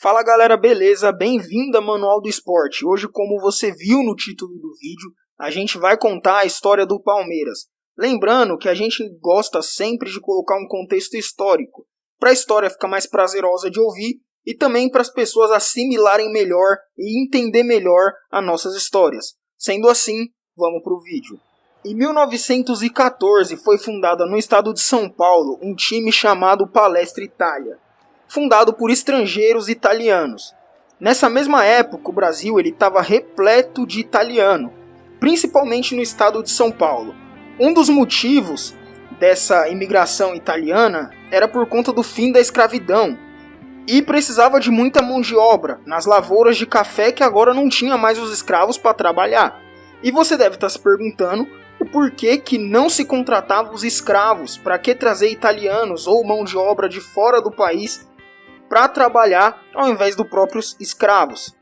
Fala galera, beleza? Bem-vindo a Manual do Esporte. Hoje, como você viu no título do vídeo, a gente vai contar a história do Palmeiras. Lembrando que a gente gosta sempre de colocar um contexto histórico, para a história ficar mais prazerosa de ouvir e também para as pessoas assimilarem melhor e entender melhor as nossas histórias. Sendo assim, vamos para o vídeo. Em 1914 foi fundada no estado de São Paulo um time chamado Palestra Itália, fundado por estrangeiros italianos. Nessa mesma época, o Brasil estava repleto de italiano, principalmente no estado de São Paulo. Um dos motivos dessa imigração italiana era por conta do fim da escravidão e precisava de muita mão de obra nas lavouras de café que agora não tinha mais os escravos para trabalhar. E você deve estar se perguntando o porquê que não se contratava os escravos, para que trazer italianos ou mão de obra de fora do país para trabalhar ao invés dos próprios escravos.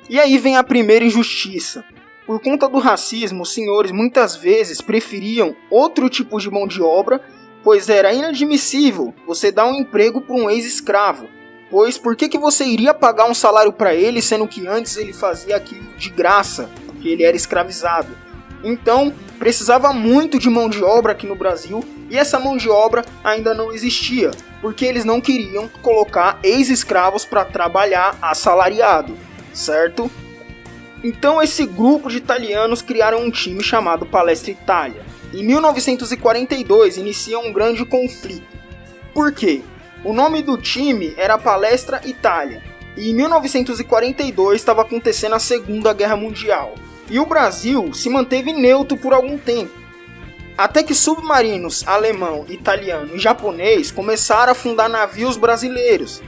E aí vem a primeira injustiça. Por conta do racismo, os senhores muitas vezes preferiam outro tipo de mão de obra, pois era inadmissível você dar um emprego para um ex-escravo. Pois por que você iria pagar um salário para ele, sendo que antes ele fazia aquilo de graça, porque ele era escravizado? Então, precisava muito de mão de obra aqui no Brasil, e essa mão de obra ainda não existia, porque eles não queriam colocar ex-escravos para trabalhar assalariado, certo? Então esse grupo de italianos criaram um time chamado Palestra Itália. Em 1942 inicia um grande conflito. Por quê? O nome do time era Palestra Itália, e em 1942 estava acontecendo a Segunda Guerra Mundial. E o Brasil se manteve neutro por algum tempo, até que submarinos alemão, italiano e japonês começaram a afundar navios brasileiros.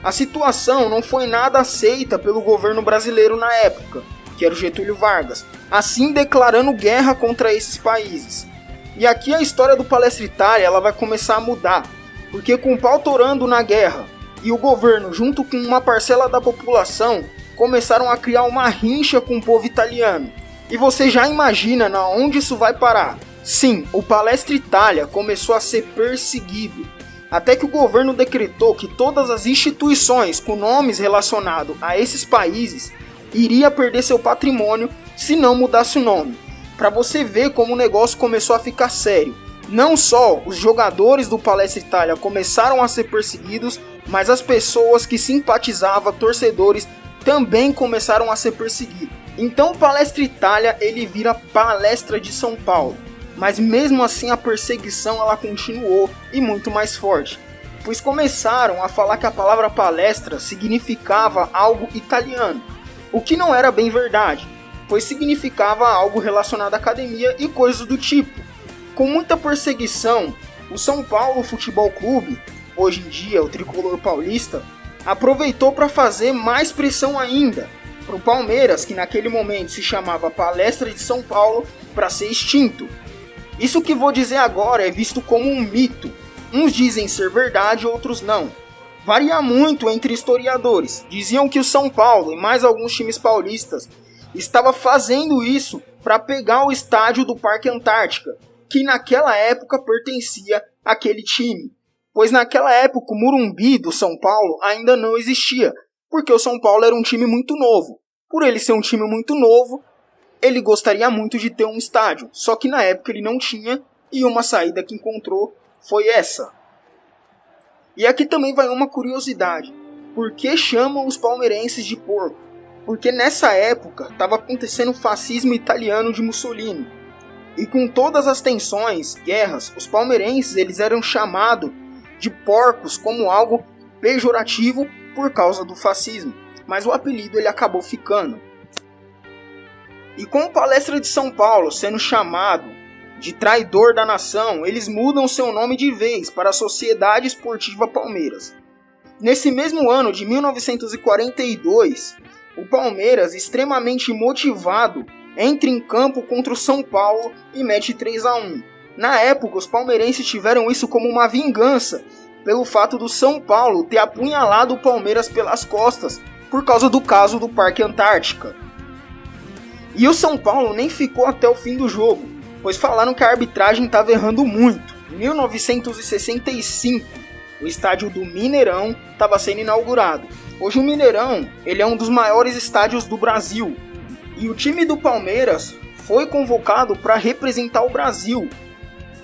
A situação não foi nada aceita pelo governo brasileiro na época, que era o Getúlio Vargas, assim declarando guerra contra esses países. E aqui a história do Palestra Itália ela vai começar a mudar, porque com o pau torando na guerra e o governo junto com uma parcela da população começaram a criar uma rincha com o povo italiano. E você já imagina na onde isso vai parar? Sim, o Palestra Itália começou a ser perseguido, até que o governo decretou que todas as instituições com nomes relacionados a esses países iria perder seu patrimônio se não mudasse o nome. Para você ver como o negócio começou a ficar sério. Não só os jogadores do Palestra Itália começaram a ser perseguidos, mas as pessoas que simpatizavam, torcedores, também começaram a ser perseguidos. Então o Palestra Itália ele vira Palestra de São Paulo. Mas mesmo assim a perseguição ela continuou e muito mais forte. Pois começaram a falar que a palavra palestra significava algo italiano. O que não era bem verdade, pois significava algo relacionado à academia e coisas do tipo. Com muita perseguição, o São Paulo Futebol Clube, hoje em dia o tricolor paulista, aproveitou para fazer mais pressão ainda para o Palmeiras, que naquele momento se chamava Palestra de São Paulo, para ser extinto. Isso que vou dizer agora é visto como um mito. Uns dizem ser verdade, outros não. Varia muito entre historiadores. Diziam que o São Paulo e mais alguns times paulistas estava fazendo isso para pegar o estádio do Parque Antártica, que naquela época pertencia àquele time. Pois naquela época o Morumbi do São Paulo ainda não existia, porque o São Paulo era um time muito novo. Por ele ser um time muito novo, ele gostaria muito de ter um estádio, só que na época ele não tinha, e uma saída que encontrou foi essa. E aqui também vai uma curiosidade. Por que chamam os palmeirenses de porco? Porque nessa época estava acontecendo o fascismo italiano de Mussolini. E com todas as tensões, guerras, os palmeirenses eles eram chamados de porcos como algo pejorativo por causa do fascismo. Mas o apelido ele acabou ficando. E com o Palestra de São Paulo sendo chamado de traidor da nação, eles mudam seu nome de vez para a Sociedade Esportiva Palmeiras. Nesse mesmo ano de 1942, o Palmeiras, extremamente motivado, entra em campo contra o São Paulo e mete 3-1. Na época, os palmeirenses tiveram isso como uma vingança, pelo fato do São Paulo ter apunhalado o Palmeiras pelas costas, por causa do caso do Parque Antártica. E o São Paulo nem ficou até o fim do jogo, pois falaram que a arbitragem estava errando muito. Em 1965, o estádio do Mineirão estava sendo inaugurado. Hoje o Mineirão, ele é um dos maiores estádios do Brasil. E o time do Palmeiras foi convocado para representar o Brasil.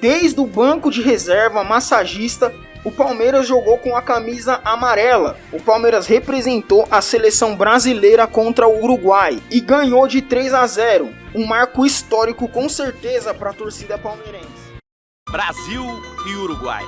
Desde o banco de reserva, massagista, o Palmeiras jogou com a camisa amarela. O Palmeiras representou a seleção brasileira contra o Uruguai e ganhou de 3-0. Um marco histórico com certeza para a torcida palmeirense. Brasil e Uruguai.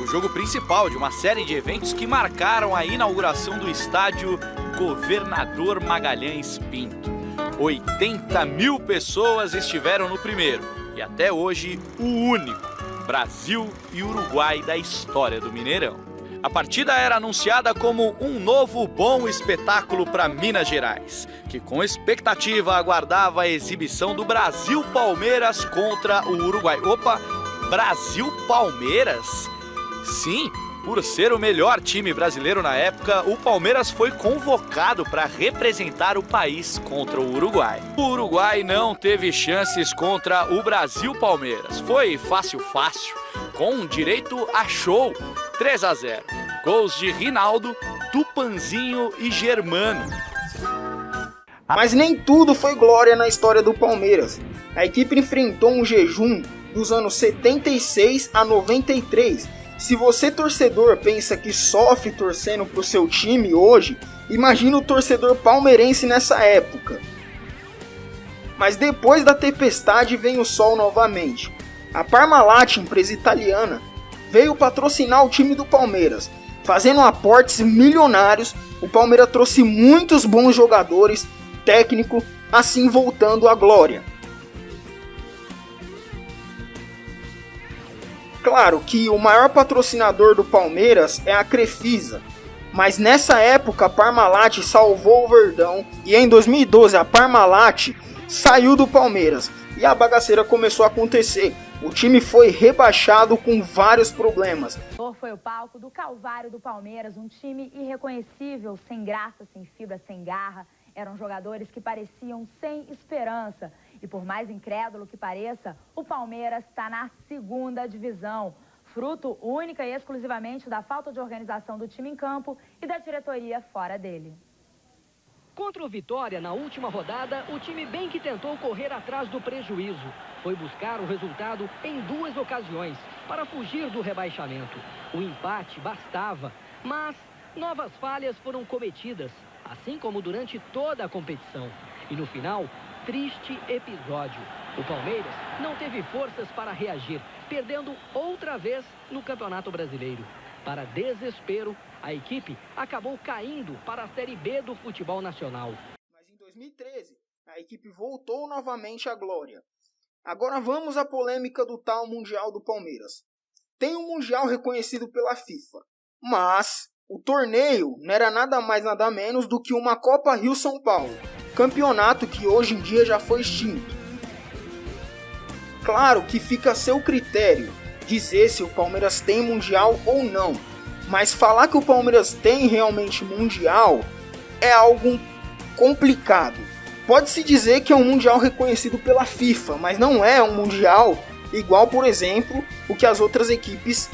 O jogo principal de uma série de eventos que marcaram a inauguração do estádio Governador Magalhães Pinto. 80 mil pessoas estiveram no primeiro e até hoje o único Brasil e Uruguai da história do Mineirão. A partida era anunciada como um novo bom espetáculo para Minas Gerais, que com expectativa aguardava a exibição do Brasil-Palmeiras contra o Uruguai. Opa, Brasil-Palmeiras? Sim, por ser o melhor time brasileiro na época, o Palmeiras foi convocado para representar o país contra o Uruguai. O Uruguai não teve chances contra o Brasil-Palmeiras. Foi fácil, com direito a show. 3-0. Gols de Rinaldo, Tupanzinho e Germano. Mas nem tudo foi glória na história do Palmeiras. A equipe enfrentou um jejum dos anos 76 a 93. Se você, torcedor, pensa que sofre torcendo pro seu time hoje, imagina o torcedor palmeirense nessa época. Mas depois da tempestade vem o sol novamente. A Parmalat, empresa italiana, veio patrocinar o time do Palmeiras. Fazendo aportes milionários, o Palmeiras trouxe muitos bons jogadores, técnico, assim voltando à glória. Claro que o maior patrocinador do Palmeiras é a Crefisa, mas nessa época a Parmalat salvou o Verdão e em 2012 a Parmalat saiu do Palmeiras e a bagaceira começou a acontecer. O time foi rebaixado com vários problemas. Foi o palco do Calvário do Palmeiras, um time irreconhecível, sem graça, sem fibra, sem garra. Eram jogadores que pareciam sem esperança. E por mais incrédulo que pareça, o Palmeiras está na segunda divisão. Fruto única e exclusivamente da falta de organização do time em campo e da diretoria fora dele. Contra o Vitória, na última rodada, o time bem que tentou correr atrás do prejuízo. Foi buscar o resultado em 2 ocasiões, para fugir do rebaixamento. O empate bastava, mas novas falhas foram cometidas, assim como durante toda a competição. E no final, triste episódio. O Palmeiras não teve forças para reagir, perdendo outra vez no Campeonato Brasileiro. Para desespero, a equipe acabou caindo para a Série B do futebol nacional. Mas em 2013, a equipe voltou novamente à glória. Agora vamos à polêmica do tal Mundial do Palmeiras. Tem um Mundial reconhecido pela FIFA, mas o torneio não era nada mais nada menos do que uma Copa Rio-São Paulo, campeonato que hoje em dia já foi extinto. Claro que fica a seu critério dizer se o Palmeiras tem Mundial ou não, mas falar que o Palmeiras tem realmente Mundial é algo complicado. Pode-se dizer que é um Mundial reconhecido pela FIFA, mas não é um Mundial igual, por exemplo, o que as outras equipes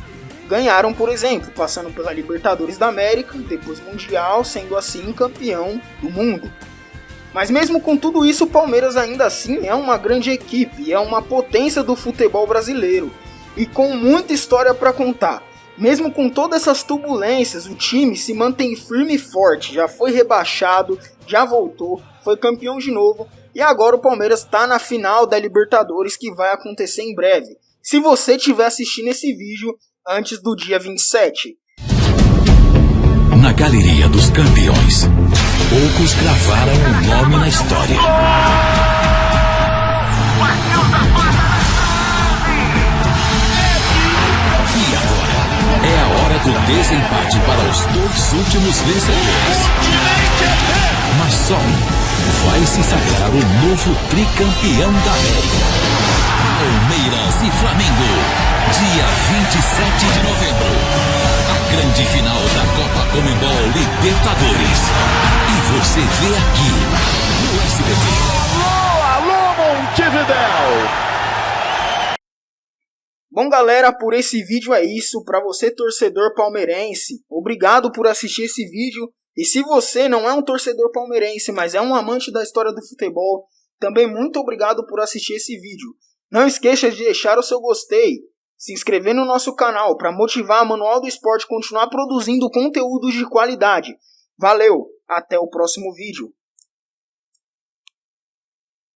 ganharam, por exemplo, passando pela Libertadores da América, depois Mundial, sendo assim campeão do mundo. Mas mesmo com tudo isso, o Palmeiras ainda assim é uma grande equipe, é uma potência do futebol brasileiro e com muita história para contar. Mesmo com todas essas turbulências, o time se mantém firme e forte, já foi rebaixado, já voltou, foi campeão de novo e agora o Palmeiras está na final da Libertadores que vai acontecer em breve. Se você estiver assistindo esse vídeo antes do dia 27. Na galeria dos campeões, poucos gravaram um nome na história. E agora é a hora do desempate para os 2 últimos vencedores. Mas só um vai se sagrar o novo tricampeão da América. Palmeiras e Flamengo, dia 27 de novembro. A grande final da Copa Comebol Libertadores. E você vê aqui no SBT. Alô, Montevidéu! Bom, galera, por esse vídeo é isso. Para você, torcedor palmeirense, obrigado por assistir esse vídeo. E se você não é um torcedor palmeirense, mas é um amante da história do futebol, também muito obrigado por assistir esse vídeo. Não esqueça de deixar o seu gostei, se inscrever no nosso canal para motivar a Manual do Esporte a continuar produzindo conteúdos de qualidade. Valeu, até o próximo vídeo.